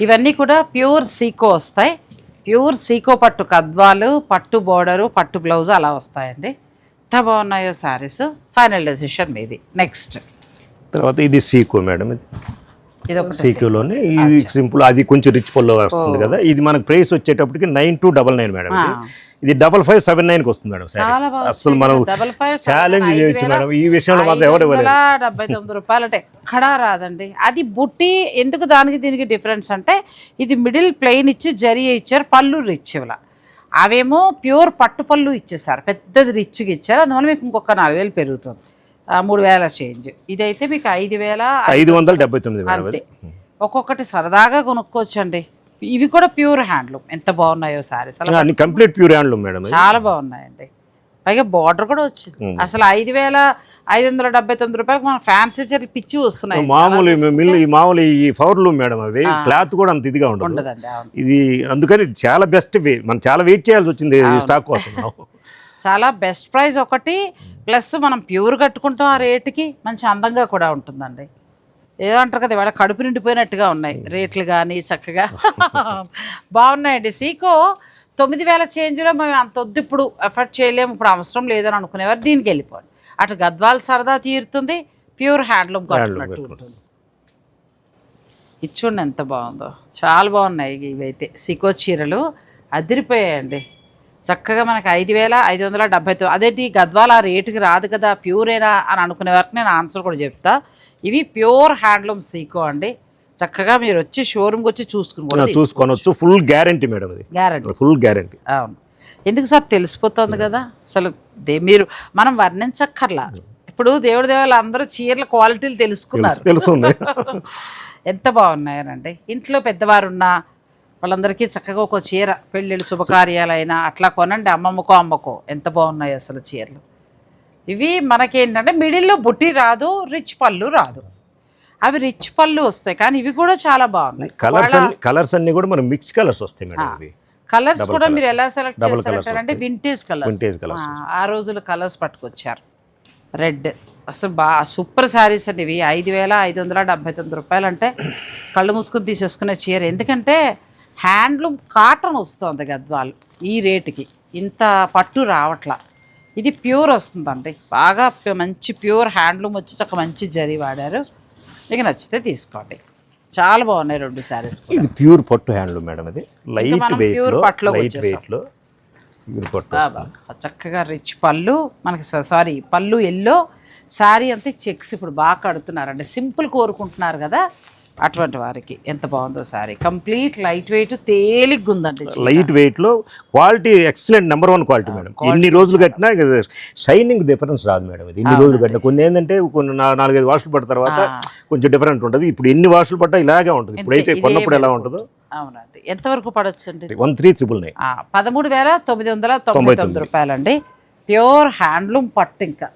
ఇవన్నీ కూడా ప్యూర్ సీకో వస్తాయి. ప్యూర్ సీకో పట్టు కద్వాలు, పట్టు బోర్డరు, పట్టు బ్లౌజ్ అలా వస్తాయండి. ఎంత బాగున్నాయో శారీస్. ఫైనల్ డెసిషన్ మీది. నెక్స్ట్ తర్వాత ఇది సీకో మేడం, ఇది ఒకటి సీకోలోనే ఇది సింపుల్, అది కొంచెం రిచ్ పల్లో వస్తుంది కదా. ఇది మనకు ప్రైస్ వచ్చేటప్పటికి 9299 మేడం. ఇది 5579కి వస్తుంది మేడం. అసలు మనం ఛాలెంజ్ చేయొచ్చు మేడం ఈ విషయంలో. మాత్రం ఎవరు 579 రూపాయలు అంటే ఎక్కడా రాదండి. అది బుట్టి ఎందుకు దానికి దీనికి డిఫరెన్స్ అంటే ఇది మిడిల్ ప్లెయిన్ ఇచ్చి జరీ ఇచ్చారు, పళ్ళు రిచ్ ఇవ్వాల. అవేమో ప్యూర్ పట్టు పళ్ళు ఇచ్చేసారు, పెద్దది రిచ్గా ఇచ్చారు. అందువల్ల మీకు ఇంకొక 4000 పెరుగుతుంది, 3000 చేంజ్. ఇదైతే మీకు 5579 అంతే. ఒక్కొక్కటి సరదాగా కొనుక్కోవచ్చండి. ఇవి కూడా ప్యూర్ హ్యాండ్లూమ్. ఎంత బాగున్నాయో saris, complete pure handloom madam. చాలా బాగున్నాయండి. పైగా బార్డర్ కూడా వచ్చింది. అసలు 5579 రూపాయలకు మన ఫ్యాన్సీ చీరలు పిచ్చి వస్తున్నాయి. మామూలు ఈ పవర్లూమ్ మేడం, అవి క్లాత్ కూడా అంత ఇదిగా ఉండదండి. ఇది అందుకని చాలా బెస్ట్. మనం చాలా వెయిట్ చేయాల్సి వచ్చింది స్టాక్ కోసం. చాలా బెస్ట్ ప్రైస్ ఒకటి, ప్లస్ మనం ప్యూర్ కట్టుకుంటాం ఆ రేటుకి, మంచి అందంగా కూడా ఉంటుందండి. ఏమంటారు కదా, ఇవాళ కడుపు నిండిపోయినట్టుగా ఉన్నాయి రేట్లు కానీ చక్కగా బాగున్నాయండి. సీకో 9000 చేంజ్లో మేము అంత వద్దు, ఇప్పుడు ఎఫర్ట్ చేయలేము, ఇప్పుడు అవసరం లేదని అనుకునేవారు దీనికి వెళ్ళిపోండి. అటు గద్వాల్ సరదా తీరుతుంది, ప్యూర్ హ్యాండ్లూమ్ కట్టుకున్నట్టు ఉంటుంది. ఇది చూడండి ఎంత బాగుందో, చాలా బాగున్నాయి ఇవైతే. సీకో చీరలు అదిరిపోయాయండి. చక్కగా మనకి 5579. అదేంటి గద్వాల ఆ రేటుకి రాదు కదా, ప్యూరేనా అని అనుకునే వరకు నేను ఆన్సర్ కూడా చెప్తా. ఇవి ప్యూర్ హ్యాండ్లూమ్ సీకో అండి. చక్కగా మీరు వచ్చి షోరూమ్కి వచ్చి చూసుకోవచ్చు. Full guarantee madam, guarantee, full guarantee. అవును. ఎందుకు సార్ తెలిసిపోతుంది కదా అసలు, మీరు మనం వర్ణించక్కర్లా. ఇప్పుడు దేవుడి దేవాలు అందరూ చీరల క్వాలిటీలు తెలుసుకున్నారు. ఎంత బాగున్నాయనండి. ఇంట్లో పెద్దవారున్నా వాళ్ళందరికీ చక్కగా ఒక చీర, పెళ్ళిళ్ళు శుభకార్యాలైనా అట్లా కొనండి. అమ్మమ్మకో ఎంత బాగున్నాయి అసలు చీరలు. ఇవి మనకేంటంటే మిడిల్లో బుట్టి రాదు, రిచ్ పళ్ళు రాదు. అవి రిచ్ పళ్ళు వస్తాయి, కానీ ఇవి కూడా చాలా బాగున్నాయి. కలర్స్ అన్ని కూడా మనం మిక్స్ కలర్స్ వస్తాయి మేడం. కలర్స్ కూడా మీరు ఎలా సెలెక్ట్ చేస్తారంటే వింటేజ్ కలర్స్. ఆ రోజులు కలర్స్ పట్టుకొచ్చారు. రెడ్ అసలు సూపర్ శారీస్ అండి ఇవి. 5579 రూపాయలు అంటే కళ్ళు మూసుకొని తీసేసుకునే చీర. ఎందుకంటే హ్యాండ్లూమ్ కాటన్ వస్తుంది గద్వాలు ఈ రేటుకి, ఇంత పట్టు రావట్లా. ఇది ప్యూర్ వస్తుందండి, బాగా మంచి ప్యూర్ హ్యాండ్లూమ్ వచ్చి చక్క మంచి జరీ వాడారు. మీకు నచ్చితే తీసుకోండి. చాలా బాగున్నాయి 2 శారీస్. ఇది ప్యూర్ పట్టు హ్యాండ్లూమ్ మేడం. అది లైట్ వెయిట్ ప్యూర్ పట్టులో చక్కగా రిచ్ పళ్ళు మనకి, సారీ పళ్ళు ఎల్లో, శారీ అంతే చెక్స్. ఇప్పుడు బాగా కడుతున్నారండి, సింపుల్ కోరుకుంటున్నారు కదా, అటువంటి వారికి ఎంత బాగుందో శారీ. కంప్లీట్ లైట్ వెయిట్, తేలిగ్గా ఉందండి. లైట్ వెయిట్ లో quality excellent, number 1 quality madam. ఎన్ని రోజులు కట్టినా షైనింగ్ డిఫరెన్స్ రాదు మేడం. ఇది ఎన్ని రోజులు కట్టినా, కొన్ని ఏంటంటే కొన్ని 4-5 వాషులు పడిన తర్వాత కొంచెం డిఫరెంట్ ఉంటుంది. ఇప్పుడు ఎన్ని వాషులు పడ్డా ఇలాగే ఉంటుంది. ఇప్పుడైతే కొన్నప్పుడు ఎలా ఉంటుందో. అవునండి. ఎంతవరకు పడవచ్చు అండి? 13,999. 13,999 రూపాయలండి. ప్యూర్ హ్యాండ్లూమ్ పట్టు. ఇంకా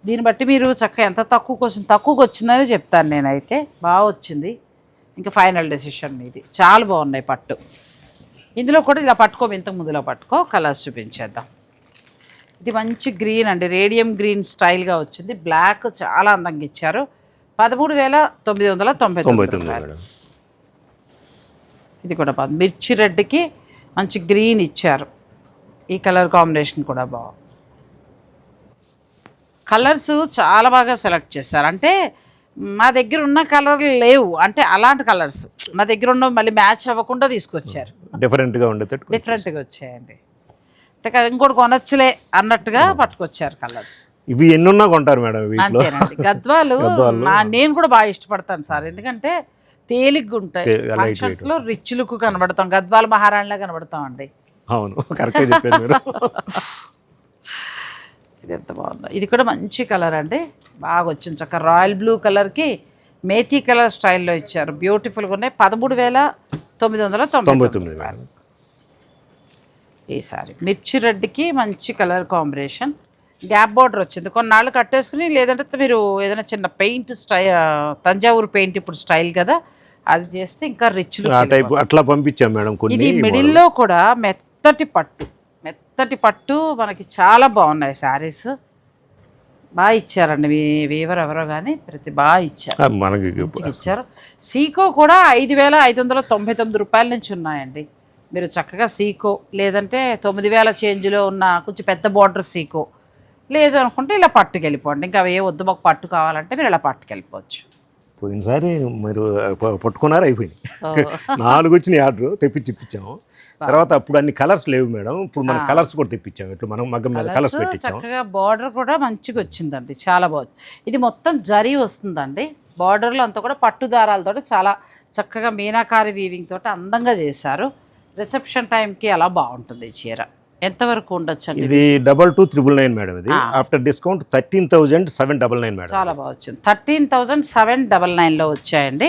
దీన్ని బట్టి మీరు చక్కగా ఎంత తక్కువకి వచ్చిందని చెప్తాను నేనైతే. బాగా వచ్చింది. ఇంకా ఫైనల్ డెసిషన్ మీది. చాలా బాగున్నాయి పట్టు. ఇందులో కూడా ఇలా పట్టుకో, ఇంతకు ముందులో పట్టుకో. కలర్స్ చూపించేద్దాం. ఇది మంచి గ్రీన్ అండి, రేడియం గ్రీన్ స్టైల్గా వచ్చింది. బ్లాక్ చాలా అందంగా ఇచ్చారు. 13,999. ఇది కూడా బాగుంది. మిర్చి రెడ్కి మంచి గ్రీన్ ఇచ్చారు. ఈ కలర్ కాంబినేషన్ కూడా బాగుంది. కలర్స్ చాలా బాగా సెలెక్ట్ చేశారు. అంటే మా దగ్గర ఉన్న కలర్లు లేవు, అంటే అలాంటి కలర్స్ మా దగ్గర ఉన్న మళ్ళీ మ్యాచ్ అవ్వకుండా తీసుకొచ్చారు. డిఫరెంట్గా వచ్చాయండి. అంటే ఇంకోటి కొనొచ్చులే అన్నట్టుగా పట్టుకొచ్చారు కలర్స్. ఇవి ఎన్నున్నా కొంటారు మేడం. అంతేనండి. గద్వాలు నేను కూడా బాగా ఇష్టపడతాను సార్, ఎందుకంటే తేలిగ్గా ఉంటాయి. ఫంక్షన్స్లో రిచ్ లుక్ కనబడతాం, గద్వాల మహారాణిలా కనబడతాం అండి. అవును, కరెక్ట్గా చెప్పారు మీరు. ఇది ఎంత బాగుందో. ఇది కూడా మంచి కలర్ అండి, బాగా వచ్చింది. చక్క రాయల్ బ్లూ కలర్కి మేథీ కలర్ స్టైల్లో ఇచ్చారు. బ్యూటిఫుల్గా ఉన్నాయి. 13,999. ఈసారి మిర్చి రెడ్కి మంచి కలర్ కాంబినేషన్, గ్యాప్ బార్డర్ వచ్చింది. కొన్నాళ్ళు కట్టేసుకుని, లేదంటే మీరు ఏదైనా చిన్న పెయింట్ తంజావూరు పెయింట్ ఇప్పుడు స్టైల్ కదా, అది చేస్తే ఇంకా రిచ్ అట్లా పంపించాం మేడం. ఇది మిడిల్లో కూడా మెత్తటి పట్టు మనకి చాలా బాగున్నాయి శారీస్. బాగా ఇచ్చారండి మీ వీవర్ ఎవరో కానీ ప్రతి బాగా ఇచ్చారు, మనకి మంచిగా ఇచ్చారు. సీకో కూడా 5,599 రూపాయల నుంచి ఉన్నాయండి. మీరు చక్కగా సీకో లేదంటే 9,000 చేంజ్లో ఉన్న కొంచెం పెద్ద బార్డర్ సీకో లేదు అనుకుంటే ఇలా పట్టుకెళ్ళిపోండి. ఇంకా అవి ఏ వద్దు మాకు పట్టు కావాలంటే మీరు ఇలా పట్టుకెళ్ళిపోవచ్చు. పోయినసారి మీరు పట్టుకున్నారు, అయిపోయింది. 4 వచ్చినాయి ఆర్డర్, తెప్పించాము. తర్వాత అప్పుడు అన్ని కలర్స్ లేవు మేడం, ఇప్పుడు మనం కలర్స్ కూడా తెప్పించాము. ఇట్లా మనం మగ్గం మీద కలర్స్ పెట్టించాము. చక్కగా బార్డర్ కూడా మంచిగా వచ్చిందండి, చాలా బాగుంది. ఇది మొత్తం జరీ వస్తుందండి, బార్డర్లో అంతా కూడా పట్టు దారాలతో చాలా చక్కగా మీనాకారి వీవింగ్ తోటి అందంగా చేశారు. రిసెప్షన్ టైంకి అలా బాగుంటుంది ఈ చీర. ఎంతవరకు ఉండొచ్చు అండి? ఇది 22,999 మేడం. ఇది ఆఫ్టర్ డిస్కౌంట్ 13,799 మేడం. చాలా బాగా వచ్చింది. 13,799లో వచ్చాయండి.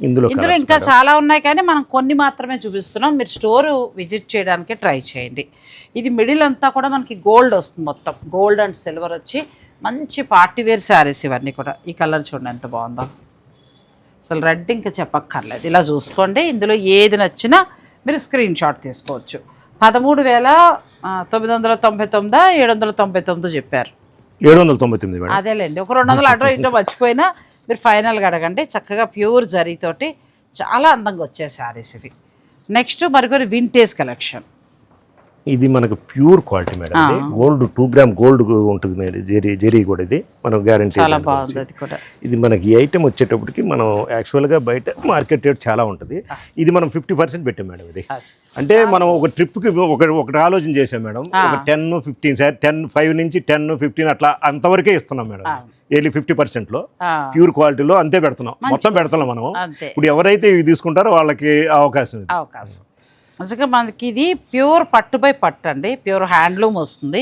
ఇందులో ఇంకా చాలా ఉన్నాయి కానీ మనం కొన్ని మాత్రమే చూపిస్తున్నాం. మీరు స్టోర్ విజిట్ చేయడానికి ట్రై చేయండి. ఇది మిడిల్ అంతా కూడా మనకి గోల్డ్ వస్తుంది, మొత్తం గోల్డ్ అండ్ సిల్వర్ వచ్చి మంచి పార్టీవేర్ శారీస్ ఇవన్నీ కూడా. ఈ కలర్ చూడండి ఎంత బాగుందో, అసలు రెడ్ ఇంకా చెప్పక్కర్లేదు. ఇలా చూసుకోండి, ఇందులో ఏది నచ్చినా మీరు స్క్రీన్ షాట్ తీసుకోవచ్చు. 13,999 799 చెప్పారు. 799 మేడం. అదేలేండి, ఒక 200 అటో ఇటో మర్చిపోయినా మీరు ఫైనల్గా అడగండి. చక్కగా ప్యూర్ జరీతోటి చాలా అందంగా వచ్చే శారీస్ ఇవి. నెక్స్ట్ మరికొన్ని వింటేజ్ కలెక్షన్. ఇది మనకు pure quality madam. Gold 2 gram gold ఉంటుంది మేడం. జెరీ కూడా ఇది మనం గ్యారంటీ. చాలా బాగుంది అది కూడా. ఇది మనకి ఈ ఐటమ్ వచ్చేటప్పటికి మనం యాక్చువల్గా బయట మార్కెట్ రేట్ చాలా ఉంటుంది, ఇది మనం 50% పెట్టాం మేడం. ఇది అంటే మనం ఒక ట్రిప్కి ఒకటి ఆలోచన చేసాం మేడం. ఒక 10-15 సార్ 5 నుంచి 10-15 అట్లా అంతవరకే ఇస్తున్నాం మేడం. ఏర్లీ 50%లో ప్యూర్ క్వాలిటీలో అంతే పెడుతున్నాం, మొత్తం పెడుతున్నాం మనం. ఇప్పుడు ఎవరైతే ఇవి తీసుకుంటారో వాళ్ళకి అవకాశం. మంచిగా మనకి ఇది ప్యూర్ పట్టు బై పట్టు అండి, ప్యూర్ హ్యాండ్లూమ్ వస్తుంది.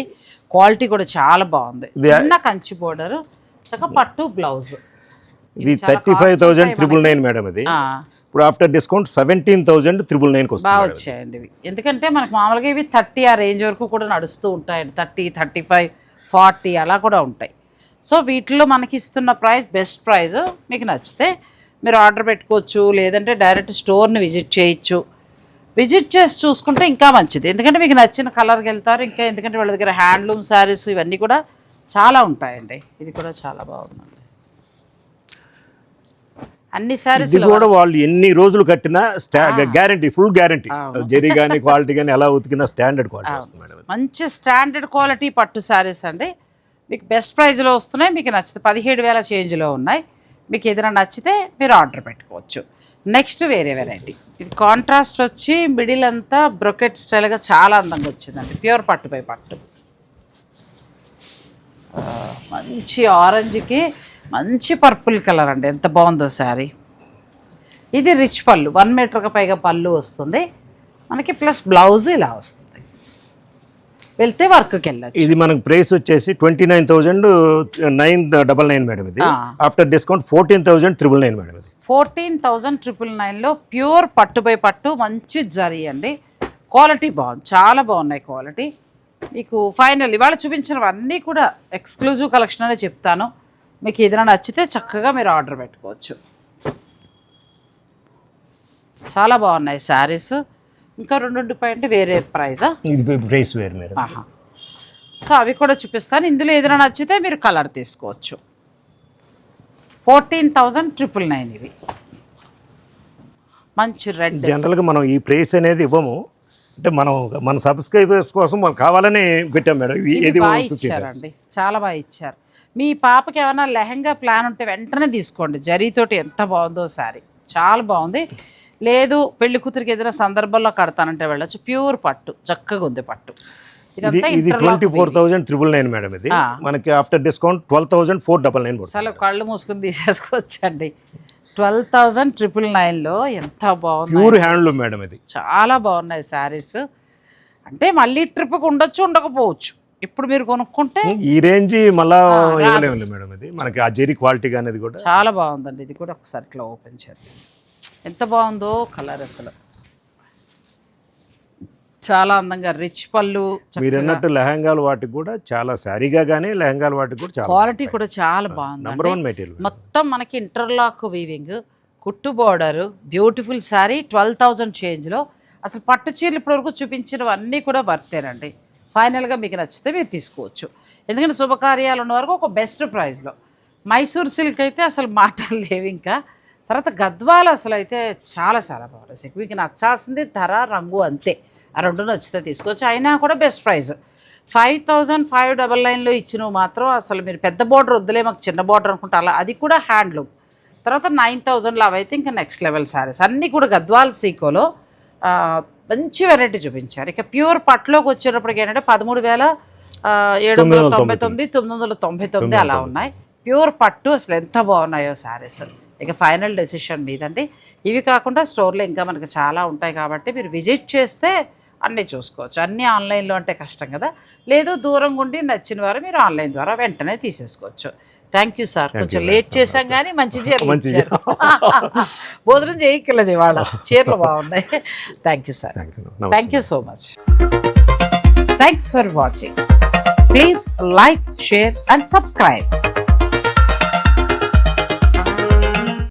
క్వాలిటీ కూడా చాలా బాగుంది. చిన్న కంచి బోర్డర్, చక్కగా పట్టు బ్లౌజ్. ఇది 35,999 మేడం. ఇది ఇప్పుడు ఆఫ్టర్ డిస్కౌంట్ 17,999 బాగా వచ్చాయండి ఇవి. ఎందుకంటే మనకు మామూలుగా ఇవి 30 ఆ రేంజ్ వరకు కూడా నడుస్తూ ఉంటాయండి. 30, 35, 40 అలా కూడా ఉంటాయి. సో వీటిలో మనకి ఇస్తున్న ప్రైస్ బెస్ట్ ప్రైస్. మీకు నచ్చితే మీరు ఆర్డర్ పెట్టుకోవచ్చు, లేదంటే డైరెక్ట్ స్టోర్ని విజిట్ చేయొచ్చు. విజిట్ చేసి చూసుకుంటే ఇంకా మంచిది, ఎందుకంటే మీకు నచ్చిన కలర్కి వెళ్తారు. ఇంకా ఎందుకంటే వాళ్ళ దగ్గర హ్యాండ్లూమ్ శారీస్ ఇవన్నీ కూడా చాలా ఉంటాయండి. ఇది కూడా చాలా బాగుందండి. అన్ని శారీస్ కూడా వాళ్ళు ఎన్ని రోజులు కట్టినా గ్యారంటీ, ఫుల్ గ్యారంటీ. జరీ కానీ క్వాలిటీ కానీ ఎలా ఉతికినా స్టాండర్డ్ క్వాలిటీ వస్తుంది మేడం. మంచి స్టాండర్డ్ క్వాలిటీ పట్టు శారీస్ అండి. మీకు బెస్ట్ ప్రైస్లో వస్తున్నాయి. మీకు నచ్చితే 17,000 చేంజ్లో ఉన్నాయి. మీకు ఏదైనా నచ్చితే మీరు ఆర్డర్ పెట్టుకోవచ్చు. నెక్స్ట్ వేరే వెరైటీ. ఇది కాంట్రాస్ట్ వచ్చి మిడిల్ అంతా బ్రొకెట్ స్టైల్గా చాలా అందంగా వచ్చిందండి. ప్యూర్ పట్టు బై పట్టు, మంచి ఆరెంజ్కి మంచి పర్పుల్ కలర్ అండి, ఎంత బాగుందో శారీ. ఇది రిచ్ పళ్ళు, 1 మీటర్కి పైగా పళ్ళు వస్తుంది మనకి, ప్లస్ బ్లౌజ్ ఇలా వస్తుంది. వెళ్తే వర్క్కి వెళ్ళచ్చు. ఇది మనకు ప్రైస్ వచ్చేసి 29,999 మేడం. ఇది ఆఫ్టర్ డిస్కౌంట్ 14,999 మేడం. 14,999లో ప్యూర్ పట్టు బై పట్టు మంచి జరీ అండి. క్వాలిటీ బాగుంది, చాలా బాగున్నాయి క్వాలిటీ. మీకు ఫైనల్ ఇవాళ చూపించినవన్నీ కూడా ఎక్స్క్లూజివ్ కలెక్షన్ అనే చెప్తాను. మీకు ఏదైనా నచ్చితే చక్కగా మీరు ఆర్డర్ పెట్టుకోవచ్చు. చాలా బాగున్నాయి శారీస్. ఇంకా 2 పాయింట్ వేరే ప్రైజా? ఇది ప్రైస్ వేరు మేడం. సో అవి కూడా చూపిస్తాను. ఇందులో ఏదైనా నచ్చితే మీరు కలర్ తీసుకోవచ్చు. 14,999 ఇవి మంచి రెడ్. జనరల్గా మనం ఈ ప్రైస్ అనేది ఇవ్వము, అంటే మన సబ్స్క్రైబర్స్ కోసం మనకు కావాలని పెట్టాం మేడం. ఇది బాగా ఇచ్చారండి, చాలా బాగా ఇచ్చారు. మీ పాపకి ఏమైనా లెహంగా ప్లాన్ ఉంటే వెంటనే తీసుకోండి. జరీతోటి ఎంత బాగుందో శారీ, చాలా బాగుంది. లేదు పెళ్లి కూతురికి ఏదైనా సందర్భంలో కడతానంటే వెళ్ళచ్చు. ప్యూర్ పట్టు, చక్కగా ఉంది పట్టు. ఇది 24,999 మేడం. ఇది మనకి ఆఫ్టర్ డిస్కౌంట్ 12,499. అసలు కళ్ళు మూసుకుని తీసేసుకోవచ్చండి. 12,999లో ఎంత బాగుంది, ప్యూర్ హ్యాండ్లూమ్ మేడం. ఇది చాలా బాగున్నాయి శారీస్. అంటే మళ్ళీ ట్రిప్కి ఉండొచ్చు, ఉండకపోవచ్చు. ఇప్పుడు మీరు కొనుక్కుంటే ఈ రేంజ్ మళ్ళా ఇవ్వలేము మేడం. ఇది మనకి ఆ జెరీ క్వాలిటీ అనేది కూడా చాలా బాగుందండి. ఇది కూడా ఒకసారి ఇట్లా ఓపెన్ చేద్దాం, ఎంత బాగుందో కలర్. అసలు చాలా అందంగా రిచ్ పళ్ళు. మీరు అన్నట్టు లెహంగాలు వాటికి కూడా చాలా శారీగా కానీ లెహంగాలు వాటికి కూడా చాలా క్వాలిటీ కూడా చాలా బాగుంది. Number 1 material. మొత్తం మనకి ఇంటర్లాక్ వీవింగ్, కుట్టు బోర్డరు, బ్యూటిఫుల్ శారీ. 12,000 చేంజ్లో అసలు పట్టు చీరలు ఇప్పటివరకు చూపించినవన్నీ కూడా వర్తేనండి. ఫైనల్గా మీకు నచ్చితే మీరు తీసుకోవచ్చు. ఎందుకంటే శుభకార్యాలు ఉన్న వరకు ఒక బెస్ట్ ప్రైస్లో. మైసూర్ సిల్క్ అయితే అసలు మాటలు లేవు ఇంకా. తర్వాత గద్వాలు అసలు అయితే చాలా చాలా బాగుంటుంది. మీకు నచ్చాల్సింది ధర, రంగు అంతే. ఆ రెండు నచ్చితే తీసుకోవచ్చు. అయినా కూడా బెస్ట్ ప్రైస్ 5599లో ఇచ్చినవి మాత్రం అసలు మీరు పెద్ద బార్డర్ వద్దులే మాకు చిన్న బార్డర్ అనుకుంటా అలా, అది కూడా హ్యాండ్లూమ్. తర్వాత 9000లో అవైతే ఇంకా నెక్స్ట్ లెవెల్ శారీస్ అన్నీ కూడా గద్వాల్ సీకోలో మంచి వెరైటీ చూపించారు. ఇక ప్యూర్ పట్టులోకి వచ్చేటప్పటికి ఏంటంటే 13,799, 999 అలా ఉన్నాయి. ప్యూర్ పట్టు అసలు ఎంత బాగున్నాయో శారీస్. ఇక ఫైనల్ డెసిషన్ మీదండి. ఇవి కాకుండా స్టోర్లో ఇంకా మనకి చాలా ఉంటాయి కాబట్టి మీరు విజిట్ చేస్తే అన్నీ చూసుకోవచ్చు. అన్నీ ఆన్లైన్లో అంటే కష్టం కదా. లేదు దూరంగా ఉండి నచ్చిన వారు మీరు ఆన్లైన్ ద్వారా వెంటనే తీసేసుకోవచ్చు. Thank you sir. కొంచెం లేట్ చేశాం కానీ మంచి చీరలు ఇచ్చారు. భోజనం చేయక్కర్లేదు ఇవాళ, చీరలు బాగున్నాయి. Thank you sir. Thank you so much. Thanks for watching. Please like, share and subscribe.